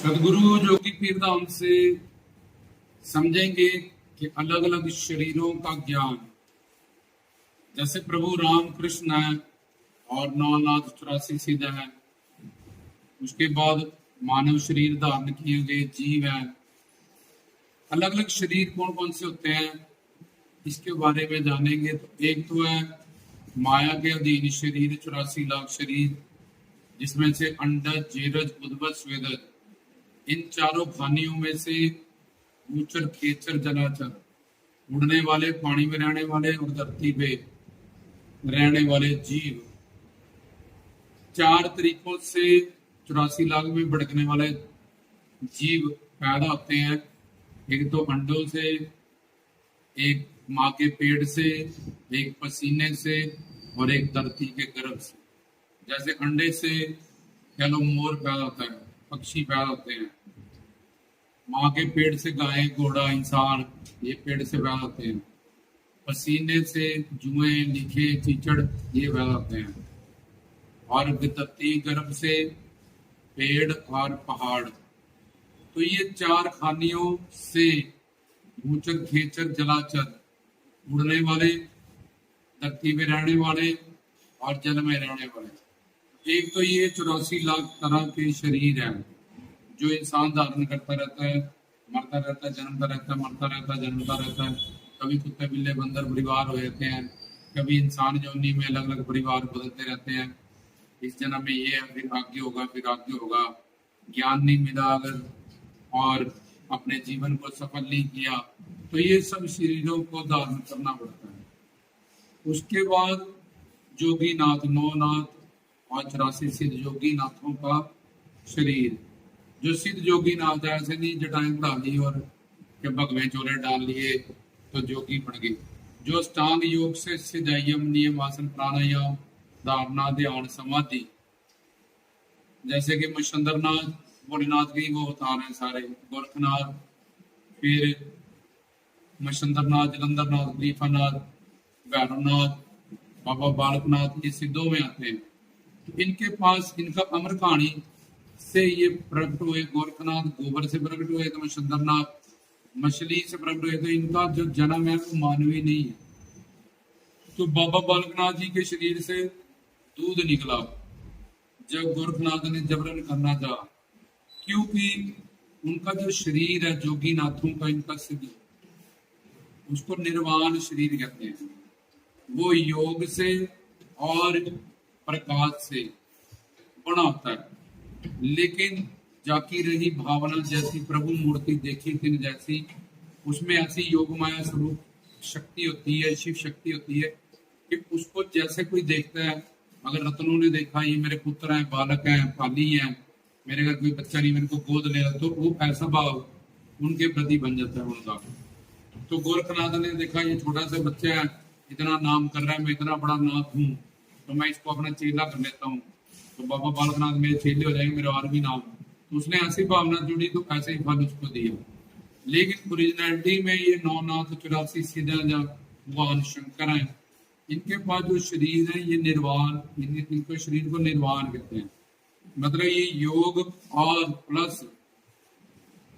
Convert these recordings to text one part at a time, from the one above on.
सदगुरु जोगी पीरधाम से समझेंगे कि अलग अलग शरीरों का ज्ञान, जैसे प्रभु राम कृष्ण है और 9,84 सिद्ध है। उसके बाद मानव शरीर धारण किए गए जीव है। अलग अलग शरीर कौन कौन से होते हैं इसके बारे में जानेंगे। तो एक तो है माया के अधीन शरीर, 84 लाख शरीर, जिसमें से अंडज, जेरज, उद्भज, स्वेदज, इन चारों खानियों में से ऊचर, खेचर, जलाचर, उड़ने वाले, पानी में रहने वाले और धरती पे रहने वाले जीव, चार तरीकों से 84 लाख में भड़कने वाले जीव पैदा होते हैं। एक तो अंडों से, एक माँ के पेट से, एक पसीने से और एक धरती के गर्भ से। जैसे अंडे से कह लो मोर पैदा होता है, पक्षी पैदा होते हैं। माँ के पेट से गाय, घोड़ा, इंसान, ये पेट से पैदा होते हैं। पसीने से जुएं, लिखे, चीचड़, ये पैदा होते हैं। और धरती गर्भ से पेड़ और पहाड़। तो ये चार खानियों से ऊचर, खेचर, जलाचर, उड़ने वाले, धरती में रहने वाले और जल में रहने वाले। एक तो ये 84 लाख तरह के शरीर है जो इंसान धारण करता रहता है, मरता रहता है, जन्मता रहता है, मरता रहता है, जन्मता रहता है। कभी कुत्ते, बिल्ले, बंदर परिवार हो जाते हैं, कभी इंसान योनि में अलग अलग परिवार बदलते रहते हैं। इस जन्म में ये है, फिर आगे होगा, फिर आगे होगा। ज्ञान नहीं मिला अगर और अपने जीवन को सफल नहीं किया तो ये सब शरीरों को धारण करना पड़ता है। उसके बाद जोगी नाथ, 9 नाथ और 84 सिद्ध जोगी नाथों का शरीर। जो सिद्ध जोगी नाथ है, ऐसे नहीं जटाएं बढ़ा ली और के भगवे चोले डाल लिए तो जोगी बन गए। जो अष्टांग योग से संयम, नियम, आसन, प्राणायाम, धारणा, ध्यान, समाधि, जैसे कि मच्छंद्रनाथ, भोलेनाथ के वो अवतार हैं सारे, गोरखनाथ, फिर मच्छंद्रनाथ, जलंधरनाथ, गरीफानाथ, भैरवनाथ, बाबा बालकनाथ, ये सिद्धों में आते हैं। इनके पास इनका अमर कहानी से ये प्रकट हुए। गोरखनाथ गोबर से प्रकट हुए, तो मच्छंद्रनाथ मछली से प्रकट हुए। तो इनका जो जन्म है वो मानवीय नहीं है। तो बाबा बालकनाथ जी के शरीर से दूध निकला जब गोरखनाथ ने जबरन करना चाहा, क्योंकि उनका जो शरीर है जोगी नाथों का, इनका सिद्ध, उसको निर्वाण शरीर कहते हैं। वो योग से और प्रकाश से बना होता है। लेकिन जाकी रही भावना जैसी, प्रभु मूर्ति देखी तिन जैसी, उसमें ऐसी योग माया स्वरूप शक्ति होती है, शिव शक्ति होती है कि उसको जैसे कोई देखता है, अगर रत्नों ने देखा ये मेरे पुत्र हैं, बालक हैं, पाली हैं, मेरे घर कोई बच्चा नहीं, मेरे को गोद ले रहा, तो वो ऐसा भाव उनके प्रति बन जाता है उनका। तो गोरखनाथ ने देखा ये छोटा सा बच्चा है, इतना नाम कर रहा है, मैं इतना बड़ा नाथ हूँ, तो मैं इसको अपना चेला कर लेता हूँ, तो बाबा बालकनाथ मेरे चेले हो जाएंगे, मेरे और भी नाम। तो उसने ऐसी भावना जुड़ी, तो ऐसे ही फल उसको दिया। लेकिन ओरिजिनलिटी में ये 9 नाथ, 84 सिद्ध भगवान शंकर हैं। इनके पास जो शरीर है ये निर्वाण, इनको शरीर को निर्वाण कहते हैं। मतलब ये योग और प्लस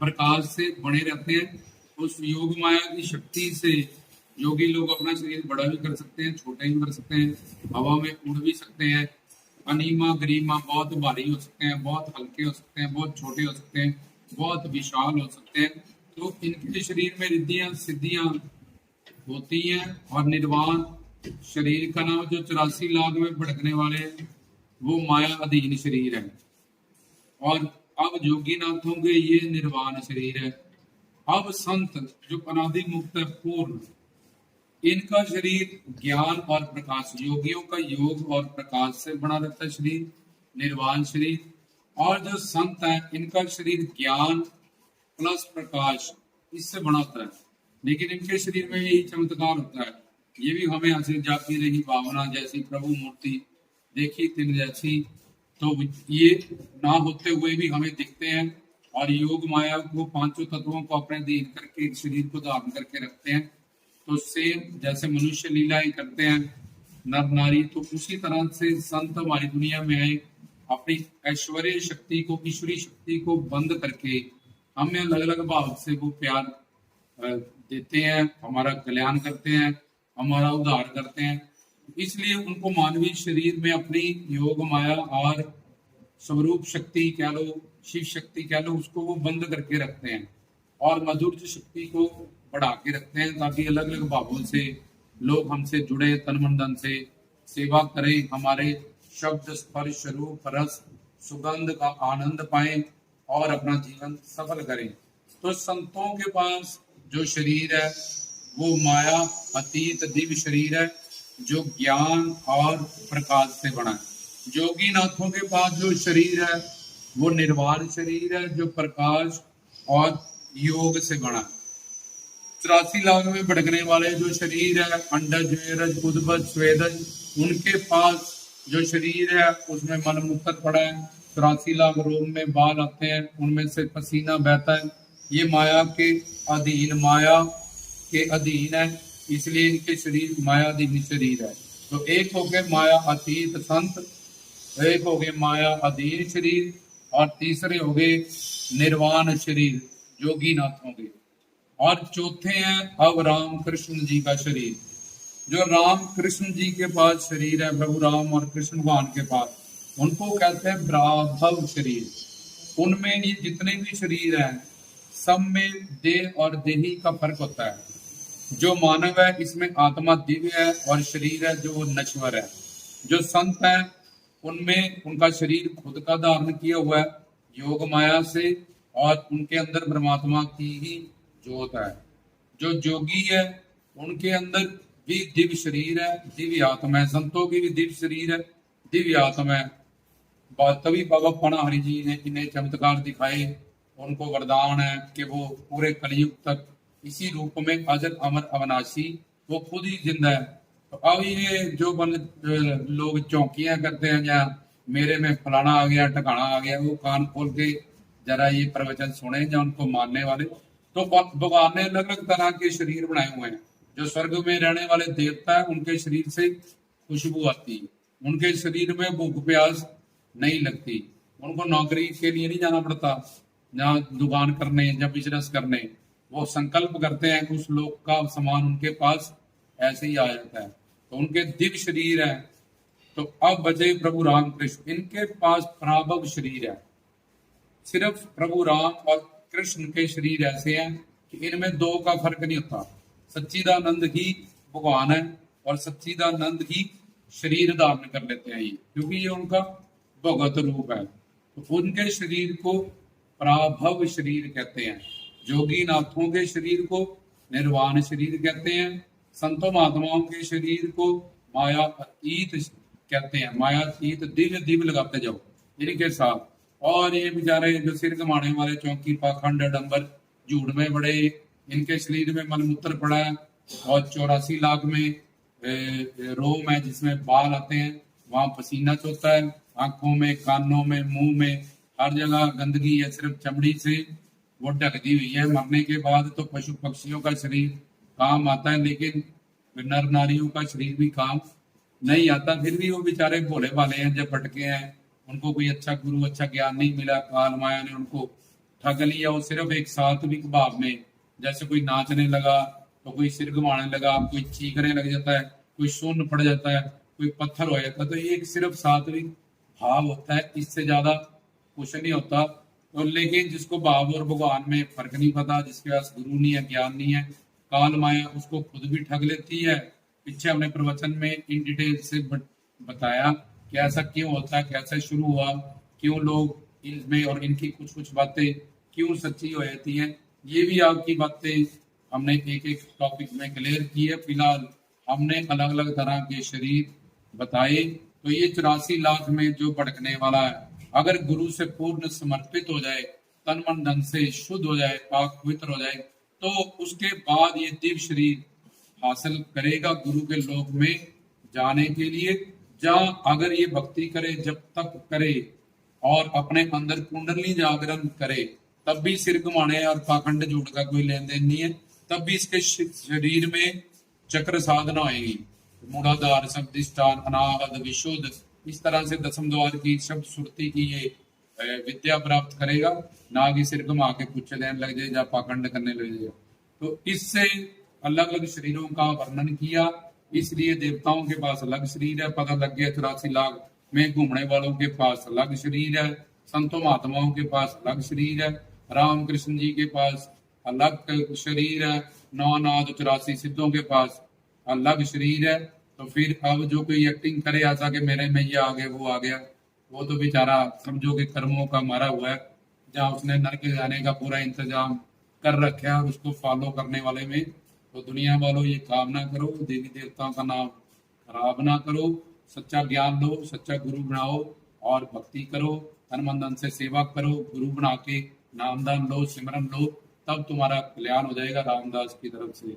प्रकाश से बने रहते हैं। उस योग माया की शक्ति से योगी लोग अपना शरीर बड़ा भी कर सकते हैं, छोटा भी कर सकते हैं, हवा में उड़ भी सकते हैं। अनीमा गरिमा, बहुत भारी हो सकते हैं, बहुत हल्के हो सकते हैं, बहुत छोटे हो सकते हैं, बहुत विशाल हो सकते हैं। तो इनके शरीर में रिद्धियां सिद्धियां होती हैं। और निर्वाण शरीर का नाम जो 84 लाख में भड़कने वाले हैं वो माया अधीन शरीर है। और अब जोगी नाथों के ये निर्वाण शरीर है। अब संत जो अनादि मुक्त है, पूर्ण, इनका शरीर ज्ञान और प्रकाश, योगियों का योग और प्रकाश से बना रहता है शरीर, निर्वाण शरीर। और जो संत है इनका शरीर ज्ञान प्लस प्रकाश, इससे बना होता है। लेकिन इनके शरीर में यही चमत्कार होता है। ये भी हमें ऐसे जाती रही भावना जैसी, प्रभु मूर्ति देखी तिन जैसी, तो ये ना होते हुए भी हमें दिखते हैं। और योग माया को, पांचों तत्वों को अपने अधीन करके शरीर को धारण करके रखते हैं। तो सेम जैसे मनुष्य लीलाएं करते हैं नर नारी, तो उसी तरह से संत हमारी दुनिया में आए अपनी ऐश्वर्य शक्ति को, ईश्वरी शक्ति को बंद करके हमें अलग अलग भाव से वो प्यार देते हैं, हमारा कल्याण करते हैं, हमारा उद्धार करते हैं। इसलिए उनको मानवीय शरीर में अपनी योग माया और स्वरूप शक्ति कह लो, शिव शक्ति कह लो, उसको वो बंद करके रखते हैं और मधुर शक्ति को बढ़ा के रखते हैं, ताकि अलग अलग भावों से लोग हमसे जुड़े, तन मन धन से सेवा करें, हमारे शब्द स्पर्श रूप रस सुगंध का आनंद पाएं और अपना जीवन सफल करें। तो संतों के पास जो शरीर है वो माया अतीत दिव्य शरीर है, जो ज्ञान और प्रकाश से बना है। जोगी नाथों के पास जो शरीर है वो निर्वाण शरीर है, जो प्रकाश और योग से बना है। 84 लाख में भटकने वाले जो शरीर है, अंडज वीरज उद्भज स्वेदज, उनके पास जो शरीर है उसमें मन मुक्तर पड़ा है। 84 लाख रोम में बाल आते हैं, उनमें से पसीना बहता है। ये माया के अधीन, माया के अधीन है, इसलिए इनके शरीर मायाधीन शरीर है। तो एक हो गए माया अतीत संत, एक हो गए माया अधीन शरीर, और तीसरे हो गए निर्वाण शरीर जोगी नाथों के। और चौथे हैं अब राम कृष्ण जी का शरीर। जो राम कृष्ण जी के पास शरीर है, प्रभु राम और कृष्ण भगवान के पास, उनको कहते हैं ब्राभव शरीर। उनमें ये जितने भी शरीर हैं सब में देह और देही का फर्क होता है। जो मानव है इसमें आत्मा दिव्य है और शरीर है जो नश्वर है। जो संत है उनमें उनका शरीर खुद का धारण किया हुआ है योग माया से, और उनके अंदर परमात्मा की ही ज्योत है। जो जोगी है उनके अंदर भी दिव्य शरीर है, दिव्य आत्मा है। संतों की भी दिव्य शरीर है, दिव्य आत्मा है। तभी बाबा पणाहरि जी ने इन्हें चमत्कार दिखाए, उनको वरदान है कि वो पूरे कलयुग तक इसी रूप में अजर अमर अविनाशी वो खुद ही जिंदा है। तो अब ये जो लोग चौंकियां करते हैं या मेरे में फलाना आ गया टकाना आ गया, वो कान खोल के जरा ये प्रवचन सुने या उनको मानने वाले। तो भगवान ने अलग अलग तरह के शरीर बनाए हुए हैं। जो स्वर्ग में रहने वाले देवता है उनके शरीर से खुशबू आती है, उनके शरीर में भूख प्यास नहीं लगती, उनको नौकरी के लिए नहीं जाना पड़ता, जहाँ दुकान करने या बिजनेस करने। वो संकल्प करते हैं उस लोक का सामान उनके पास ऐसे ही आ जाता है। तो उनके दिव्य शरीर है। तो अब बचे प्रभु राम कृष्ण, इनके पास प्राभव शरीर है। सिर्फ प्रभु राम और कृष्ण के शरीर ऐसे हैं कि इनमें दो का फर्क नहीं होता। सच्चिदानंद ही भगवान है और सच्चिदानंद ही शरीर धारण कर लेते हैं ये, क्योंकि ये उनका भगवत रूप है। तो उनके शरीर को प्राभव शरीर कहते हैं। जोगी नाथों के शरीर को निर्वाण शरीर कहते हैं। संतों महात्माओं के शरीर को माया अतीत कहते हैं। माया अतीत दिव्य दिव्य लगाते जाओ इनके साथ। और ये बेचारे जो सिर घमाने वाले चौंकी पाखंड डंबर झूठ में बड़े, इनके शरीर में मलमूत्र पड़ा है और 84 लाख में रोम है जिसमें बाल आते हैं, वहां पसीना चोता है। आंखों में, कानों में, मुंह में, हर जगह गंदगी है, सिर्फ चमड़ी से वो ढक दी हुई है। मरने के बाद तो पशु पक्षियों का शरीर काम आता है, लेकिन नर नारियों का शरीर भी काम नहीं आता। फिर भी वो बेचारे भोले भाले हैं, जब भटके हैं, उनको कोई अच्छा गुरु, अच्छा ज्ञान नहीं मिला, काल माया ने उनको ठग लिया। वो सिर्फ एक सात्विक भाव में, जैसे कोई नाचने लगा तो कोई सिर घुमाने लगा, कोई चीखने लग जाता है, कोई शून्य पड़ जाता है, कोई पत्थर हो जाता है। तो ये सिर्फ सात्विक भाव होता है, इससे ज्यादा कुछ नहीं होता। तो लेकिन जिसको भाव और भगवान में फर्क नहीं पता, जिसके पास गुरु नहीं है, ज्ञान नहीं है, काल माया उसको खुद भी ठग लेती है। पीछे हमने प्रवचन में इन डिटेल से बताया कि ऐसा क्यों होता है, कैसे शुरू हुआ, क्यों लोग इनमें और इनकी कुछ कुछ बातें क्यों सच्ची हो जाती हैं। ये भी आपकी बातें हमने एक एक टॉपिक में क्लियर की है। फिलहाल हमने अलग अलग तरह के शरीर बताए। तो ये 84 लाख में जो भटकने वाला है, अगर गुरु से पूर्ण समर्पित हो जाए, तन मन धन से शुद्ध हो जाए, पाक पवित्र हो जाए, तो उसके बाद ये दिव्य शरीर हासिल करेगा गुरु के लोक में जाने के लिए। जहाँ अगर ये भक्ति करे, जब तक करे और अपने अंदर कुंडली जागरण करे, तब भी सिर घुमाने और पाखंड झूठ का कोई लेन देन नहीं है। तब भी इसके शरीर में चक्र साधना होगी, मूलाधार, शब्दिष्ठान, अनाहत, विशुद्ध, इस तरह से दसम द्वार की शब्द सुरती की ये विद्या प्राप्त करेगा, ना कि सिर घुमा के पुच्छ देने लग जाए या पाखंड करने लग जाए। तो इससे अलग अलग शरीरों का वर्णन किया, इसलिए देवताओं के पास अलग शरीर है, पता लग गया 84 लाख में घूमने वालों के पास अलग शरीर है, संतों महात्माओं के पास अलग शरीर है, राम कृष्ण जी के पास अलग शरीर है, 9 नाथ 84 सिद्धों के पास अलग शरीर है। तो फिर अब जो कोई एक्टिंग करे ऐसा कि मेरे में ये आ गया वो आ गया, वो तो बेचारा समझो कि कर्मों का मारा हुआ है, जहाँ उसने नरक जाने का पूरा इंतजाम कर रखा है और उसको फॉलो करने वाले में। तो दुनिया वालों ये काम ना करो, देवी देवताओं का नाम खराब ना करो, सच्चा ज्ञान लो, सच्चा गुरु बनाओ और भक्ति करो, तन मन धन से सेवा करो, गुरु बना के नामदान लो, सिमरन लो, तब तुम्हारा कल्याण हो जाएगा रामदास की तरफ से।